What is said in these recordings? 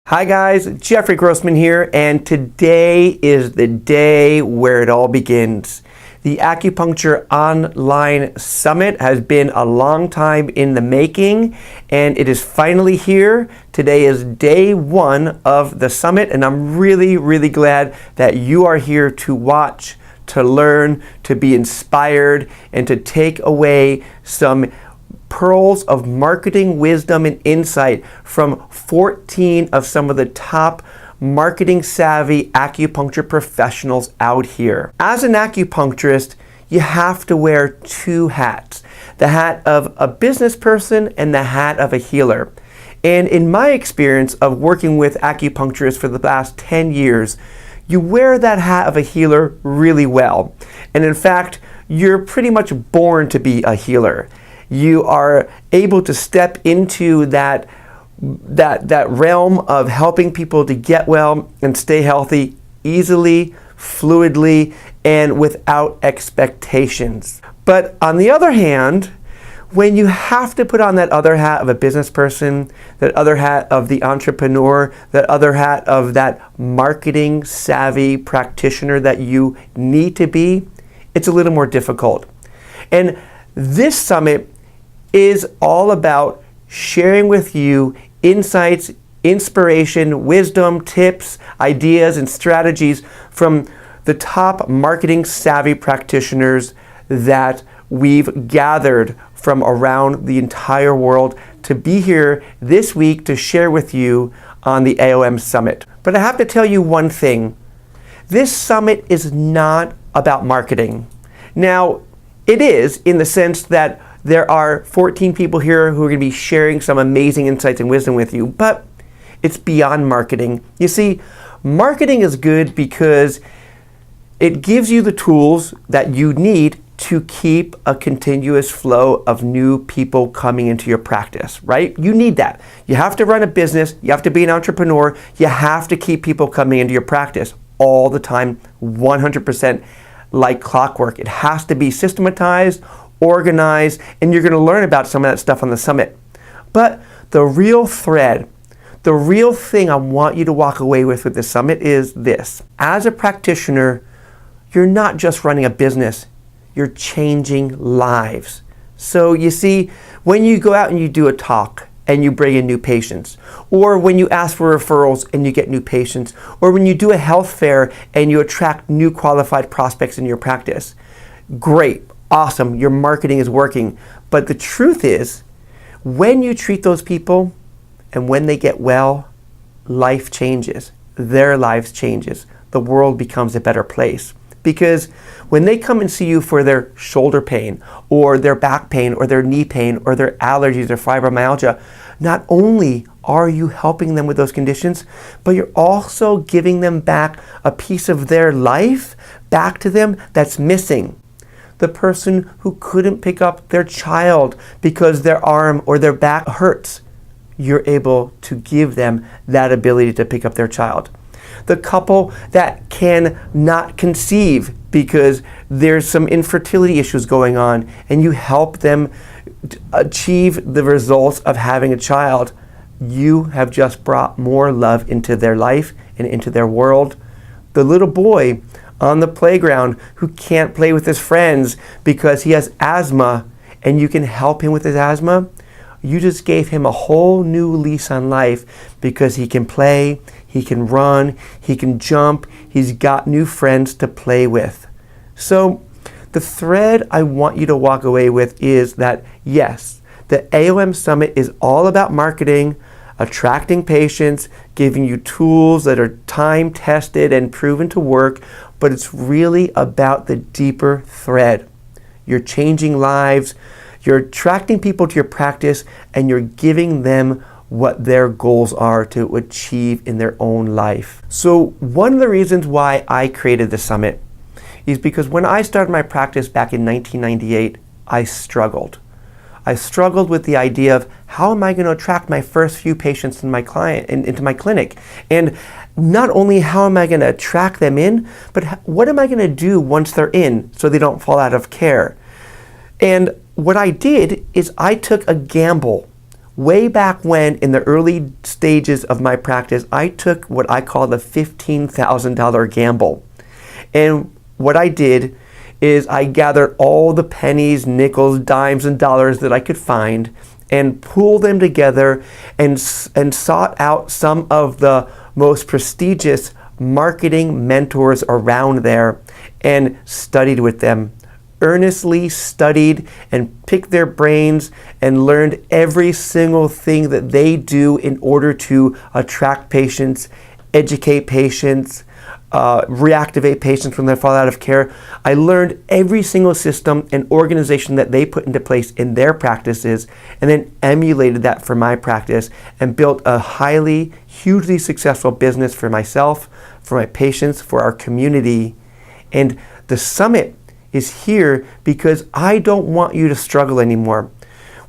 Hi guys, Jeffrey Grossman here, and today is the day where it all begins. The Acupuncture Online Summit has been a long time in the making, and it is finally here. Today is day one of the summit, and I'm really glad that you are here to watch, to learn, to be inspired, and to take away some pearls of marketing wisdom and insight from 14 of some of the top marketing savvy acupuncture professionals out here. As an acupuncturist, you have to wear two hats, the hat of a business person and the hat of a healer. And in my experience of working with acupuncturists for the last 10 years, you wear that hat of a healer really well. And in fact, you're pretty much born to be a healer. You are able to step into that realm of helping people to get well and stay healthy easily, fluidly, and without expectations. But on the other hand, when you have to put on that other hat of a business person, that other hat of the entrepreneur, that other hat of that marketing savvy practitioner that you need to be, it's a little more difficult. And this summit is all about sharing with you insights, inspiration, wisdom, tips, ideas, and strategies from the top marketing savvy practitioners that we've gathered from around the entire world to be here this week to share with you on the AOM Summit. But I have to tell you one thing. This summit is not about marketing. Now, it is in the sense that there are 14 people here who are going to be sharing some amazing insights and wisdom with you, but it's beyond marketing. You see, marketing is good because it gives you the tools that you need to keep a continuous flow of new people coming into your practice, right? You need that. You have to run a business, you have to be an entrepreneur, you have to keep people coming into your practice all the time, 100% like clockwork. It has to be systematized, organized, and you're going to learn about some of that stuff on the summit. But the real thread, the real thing I want you to walk away with the summit is this. As a practitioner, you're not just running a business, you're changing lives. So you see, when you go out and you do a talk and you bring in new patients, or when you ask for referrals and you get new patients, or when you do a health fair and you attract new qualified prospects in your practice, great. Awesome, your marketing is working. But the truth is, when you treat those people and when they get well, life changes. Their lives changes. The world becomes a better place. Because when they come and see you for their shoulder pain or their back pain or their knee pain or their allergies or fibromyalgia, not only are you helping them with those conditions, but you're also giving them back a piece of their life back to them that's missing. The person who couldn't pick up their child because their arm or their back hurts, you're able to give them that ability to pick up their child. The couple that can not conceive because there's some infertility issues going on, and you help them achieve the results of having a child, you have just brought more love into their life and into their world. The little boy on the playground who can't play with his friends because he has asthma, and you can help him with his asthma, you just gave him a whole new lease on life because he can play, he can run, he can jump, he's got new friends to play with. So the thread I want you to walk away with is that yes, the AOM Summit is all about marketing, attracting patients, giving you tools that are time tested and proven to work, but it's really about the deeper thread. You're changing lives, you're attracting people to your practice, and you're giving them what their goals are to achieve in their own life. So one of the reasons why I created the summit is because when I started my practice back in 1998, I struggled. I struggled with the idea of how am I going to attract my first few patients in my into my clinic? And not only how am I going to attract them in, but what am I going to do once they're in so they don't fall out of care? And what I did is I took a gamble Way back when, in the early stages of my practice, I took what I call the $15,000 gamble. And what I did is I gathered all the pennies, nickels, dimes, and dollars that I could find and pooled them together and sought out some of the most prestigious marketing mentors around there and studied with them. Earnestly studied and picked their brains and learned every single thing that they do in order to attract patients, educate patients, reactivate patients when they fall out of care. I learned every single system and organization that they put into place in their practices, and then emulated that for my practice and built a hugely successful business for myself, for my patients, for our community. And the summit is here because I don't want you to struggle anymore.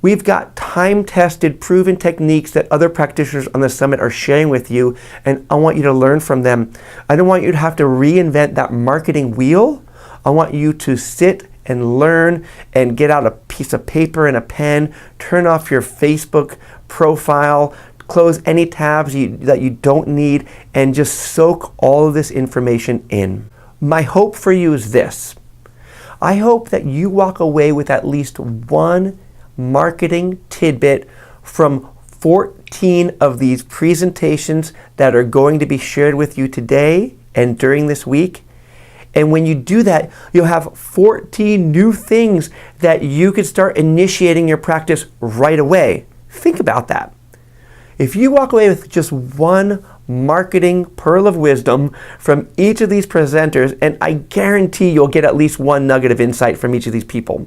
We've got time-tested, proven techniques that other practitioners on the summit are sharing with you, and I want you to learn from them. I don't want you to have to reinvent that marketing wheel. I want you to sit and learn and get out a piece of paper and a pen, turn off your Facebook profile, close any tabs that you don't need, and just soak all of this information in. My hope for you is this. I hope that you walk away with at least one marketing tidbit from 14 of these presentations that are going to be shared with you today and during this week. And when you do that, you'll have 14 new things that you could start initiating your practice right away. Think about that. If you walk away with just one marketing pearl of wisdom from each of these presenters, and I guarantee you'll get at least one nugget of insight from each of these people,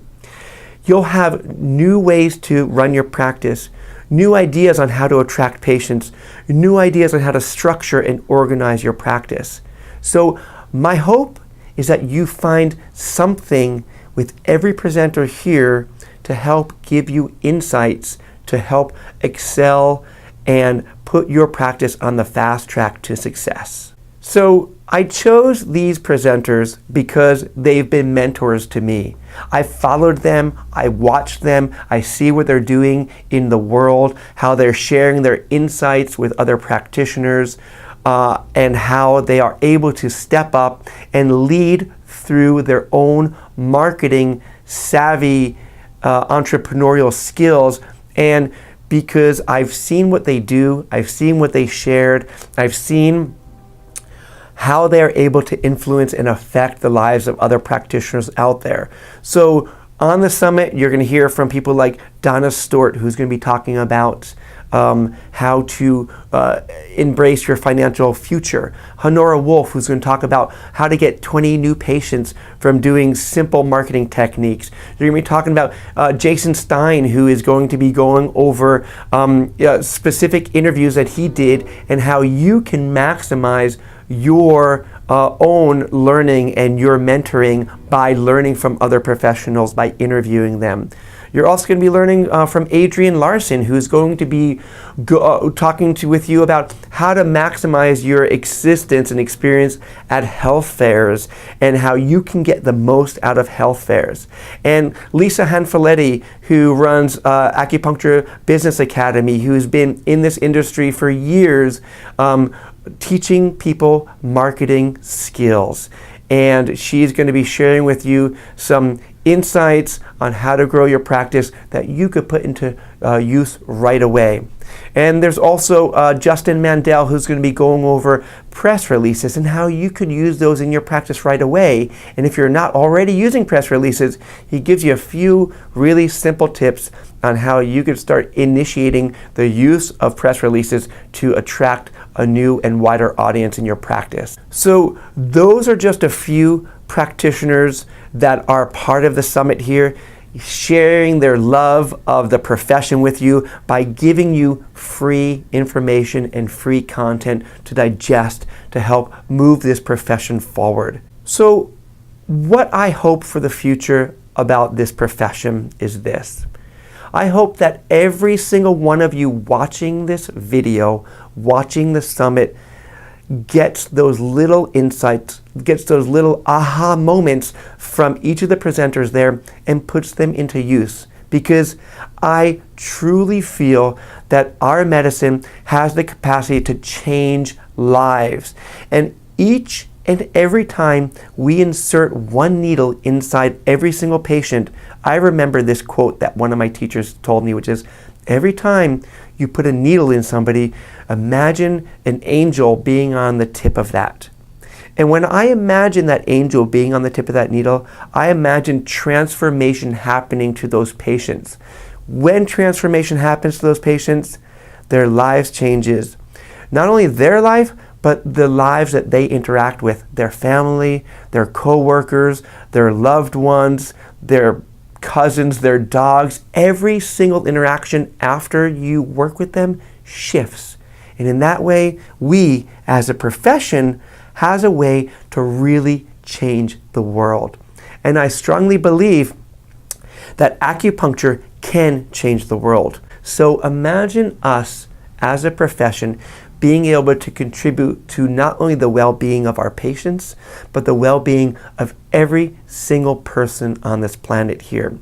you'll have new ways to run your practice, new ideas on how to attract patients, new ideas on how to structure and organize your practice. So my hope is that you find something with every presenter here to help give you insights, to help excel and put your practice on the fast track to success. So I chose these presenters because they've been mentors to me. I followed them, I watched them, I see what they're doing in the world, how they're sharing their insights with other practitioners, and how they are able to step up and lead through their own marketing savvy, entrepreneurial skills. And because I've seen what they do, I've seen what they shared, I've seen how they're able to influence and affect the lives of other practitioners out there. So on the summit, you're going to hear from people like Donna Stewart, who's going to be talking about how to embrace your financial future. Honora Wolf, who's going to talk about how to get 20 new patients from doing simple marketing techniques. You're going to be talking about Jason Stein, who is going to be going over specific interviews that he did and how you can maximize your own learning and your mentoring by learning from other professionals, by interviewing them. You're also going to be learning from Adrian Larson, who's going to be talking with you about how to maximize your existence and experience at health fairs and how you can get the most out of health fairs. And Lisa Hanfaletti, who runs Acupuncture Business Academy, who's been in this industry for years, teaching people marketing skills. And she's going to be sharing with you some insights on how to grow your practice that you could put into use right away. And there's also Justin Mandel, who's going to be going over press releases and how you could use those in your practice right away. And if you're not already using press releases, he gives you a few really simple tips on how you could start initiating the use of press releases to attract a new and wider audience in your practice. So those are just a few practitioners that are part of the summit here, sharing their love of the profession with you by giving you free information and free content to digest to help move this profession forward. So what I hope for the future about this profession is this. I hope that every single one of you watching this video, watching the summit, gets those little insights, gets those little aha moments from each of the presenters there and puts them into use. because I truly feel that our medicine has the capacity to change lives. And each and every time we insert one needle inside every single patient, I remember this quote that one of my teachers told me, which is, every time you put a needle in somebody, imagine an angel being on the tip of that. And when I imagine that angel being on the tip of that needle, I imagine transformation happening to those patients. When transformation happens to those patients, their lives changes. Not only their life, but the lives that they interact with, their family, their co-workers, their loved ones, their cousins, their dogs. Every single interaction after you work with them shifts. And in that way, we as a profession has a way to really change the world. And I strongly believe that acupuncture can change the world. So imagine us as a profession being able to contribute to not only the well-being of our patients, but the well-being of every single person on this planet here.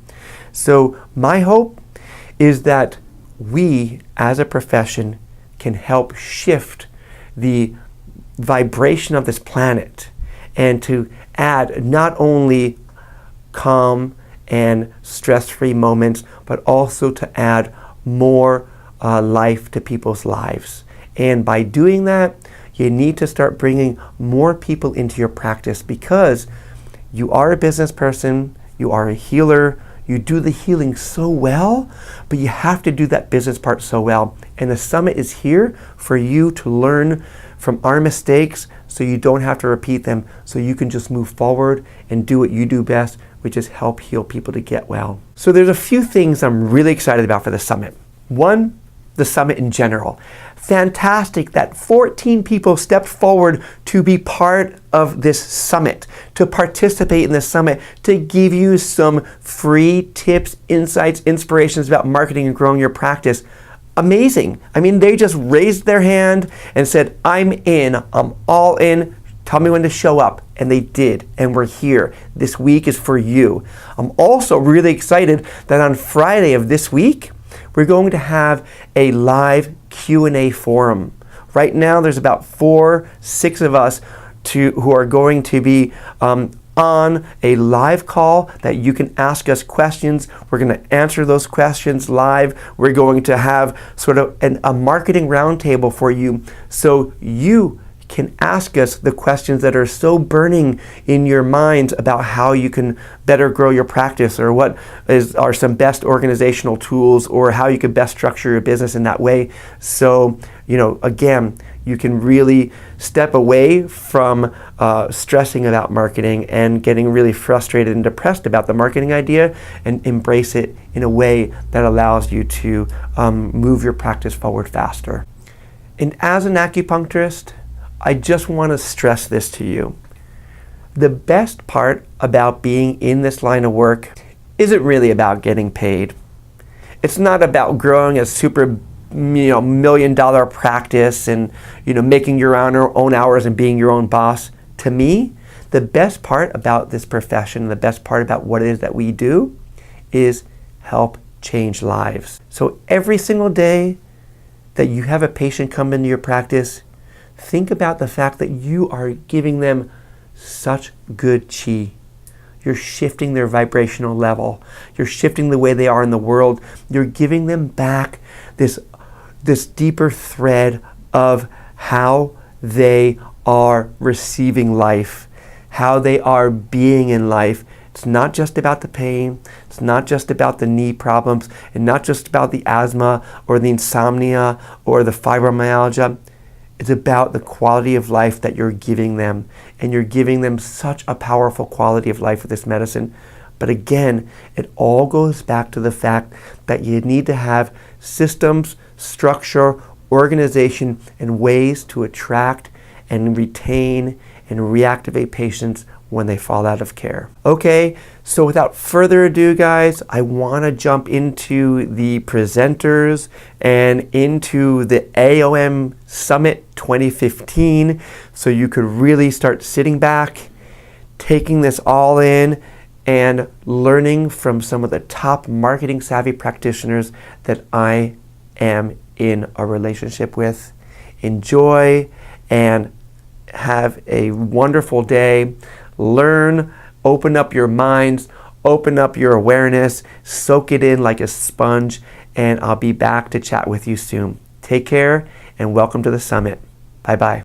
So my hope is that we as a profession can help shift the vibration of this planet and to add not only calm and stress-free moments, but also to add more life to people's lives. And by doing that, you need to start bringing more people into your practice, because you are a business person, you are a healer, you do the healing so well, but you have to do that business part so well. And the summit is here for you to learn from our mistakes so you don't have to repeat them, so you can just move forward and do what you do best, which is help heal people to get well. So there's a few things I'm really excited about for the summit. One, the summit in general. Fantastic that 14 people stepped forward to be part of this summit, to participate in this summit, to give you some free tips, insights, inspirations about marketing and growing your practice. Amazing. I mean, they just raised their hand and said, I'm in, I'm all in. Tell me when to show up. And they did, and we're here. This week is for you. I'm also really excited that on Friday of this week, we're going to have a live Q&A forum. Right now, there's about 6 of us who are going to be on a live call that you can ask us questions. We're going to answer those questions live. We're going to have sort of a marketing roundtable for you, so you can ask us the questions that are so burning in your minds about how you can better grow your practice, or what are some best organizational tools, or how you can best structure your business in that way. So, again, you can really step away from stressing about marketing and getting really frustrated and depressed about the marketing idea, and embrace it in a way that allows you to move your practice forward faster. And as an acupuncturist, I just want to stress this to you. The best part about being in this line of work isn't really about getting paid. It's not about growing a super $1 million practice and making your own hours and being your own boss. To me, the best part about this profession, the best part about what it is that we do, is help change lives. So every single day that you have a patient come into your practice, think about the fact that you are giving them such good chi. You're shifting their vibrational level. You're shifting the way they are in the world. You're giving them back this deeper thread of how they are receiving life, how they are being in life. It's not just about the pain. It's not just about the knee problems, and not just about the asthma or the insomnia or the fibromyalgia. It's about the quality of life that you're giving them, and you're giving them such a powerful quality of life with this medicine. But again, it all goes back to the fact that you need to have systems, structure, organization, and ways to attract and retain and reactivate patients when they fall out of care. Okay, so without further ado, guys, I want to jump into the presenters and into the AOM Summit 2015, so you could really start sitting back, taking this all in, and learning from some of the top marketing savvy practitioners that I am in a relationship with. Enjoy and have a wonderful day. Learn, open up your minds, open up your awareness, soak it in like a sponge, and I'll be back to chat with you soon. Take care and welcome to the summit. Bye-bye.